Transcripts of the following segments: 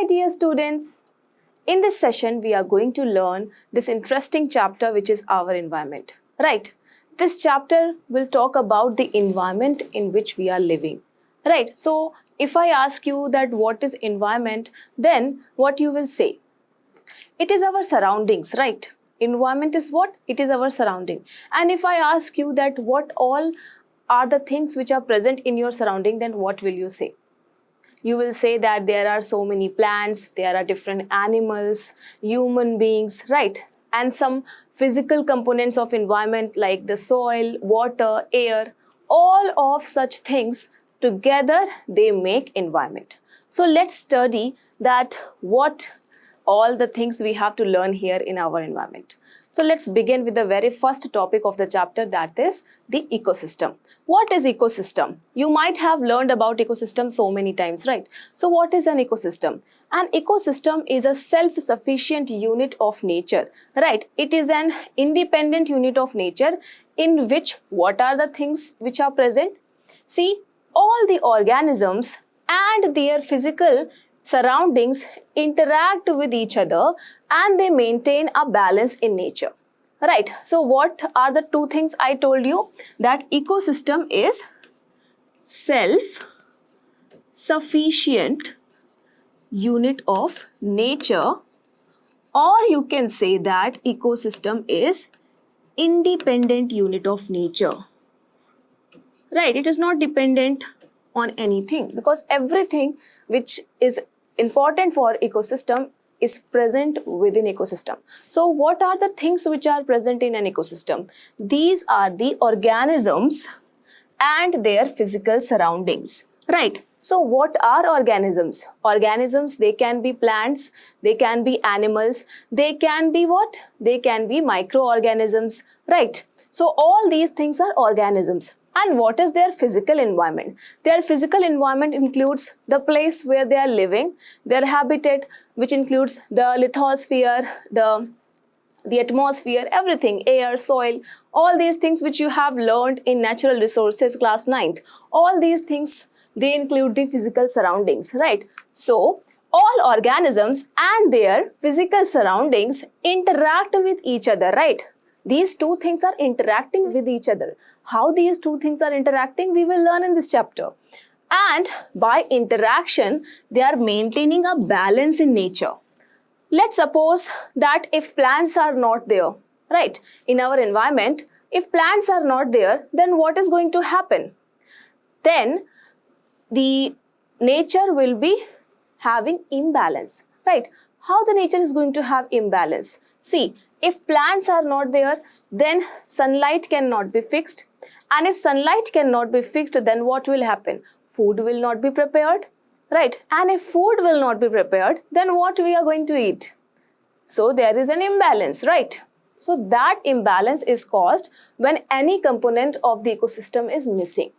dear students. In this session, we are going to learn this interesting chapter which is our environment. Right. This chapter will talk about the environment in which we are living. Right. So, if I ask you that what is environment, then what you will say? It is our surroundings, right? Environment is what? It is our surrounding. And if I ask you that what all are the things which are present in your surrounding, then what will you say? You will say that there are so many plants, there are different animals, human beings, right? And some physical components of environment like the soil, water, air, all of such things together they make environment. So let's study that what all the things we have to learn here in our environment. So let's begin with the very first topic of the chapter, that is the ecosystem. What is ecosystem? You might have learned about ecosystem so many times, right? So what is an ecosystem? An ecosystem is a self-sufficient unit of nature, right? It is an independent unit of nature in which what are the things which are present? See, all the organisms and their physical surroundings interact with each other and they maintain a balance in nature. Right. So what are the two things I told you? That ecosystem is self-sufficient unit of nature, or you can say that ecosystem is independent unit of nature. Right. It is not dependent on anything because everything which is important for ecosystem is present within ecosystem. So what are the things which are present in an ecosystem? These are the organisms and their physical surroundings, right? So what are organisms? Organisms, they can be plants, they can be animals, they can be what? They can be microorganisms, right? So all these things are organisms. And what is their physical environment? Their physical environment includes the place where they are living, their habitat, which includes the lithosphere, the atmosphere, everything, air, soil, all these things which you have learned in natural resources class 9th. All these things, they include the physical surroundings, right? So, all organisms and their physical surroundings interact with each other, right? These two things are interacting with each other. How these two things are interacting, we will learn in this chapter. And by interaction, they are maintaining a balance in nature. Let's suppose that if plants are not there, right, in our environment, if plants are not there, then what is going to happen? Then the nature will be having imbalance, right? How the nature is going to have imbalance? See, if plants are not there, then sunlight cannot be fixed. And if sunlight cannot be fixed, then what will happen? Food will not be prepared, right? And if food will not be prepared, then what we are going to eat? So there is an imbalance, right? So that imbalance is caused when any component of the ecosystem is missing.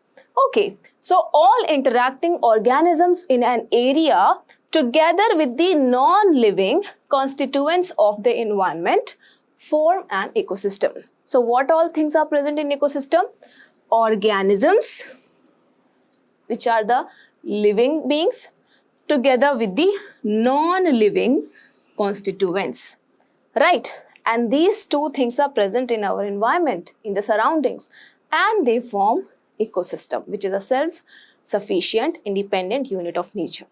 Okay, so all interacting organisms in an area together with the non-living constituents of the environment form an ecosystem. So what all things are present in ecosystem? Organisms, which are the living beings, together with the non-living constituents, right? And these two things are present in our environment, in the surroundings, and they form ecosystem, which is a self-sufficient independent unit of nature.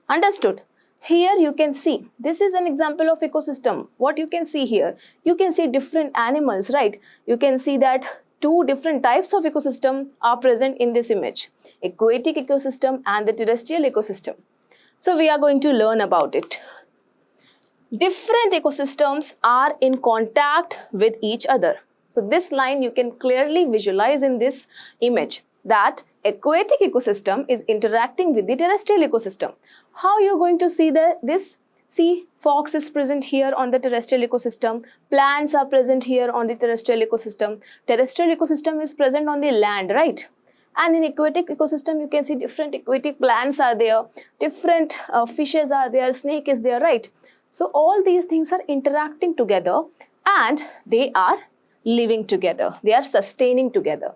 Understood? Here you can see, this is an example of ecosystem. What you can see here? You can see different animals, right? You can see that two different types of ecosystem are present in this image. Aquatic ecosystem and the terrestrial ecosystem. So we are going to learn about it. Different ecosystems are in contact with each other. So this line you can clearly visualize in this image that aquatic ecosystem is interacting with the terrestrial ecosystem. How you are going to see this? See, fox is present here on the terrestrial ecosystem. Plants are present here on the terrestrial ecosystem. Terrestrial ecosystem is present on the land, right? And in aquatic ecosystem, you can see different aquatic plants are there, different fishes are there, snake is there, right? So all these things are interacting together and they are living together. They are sustaining together.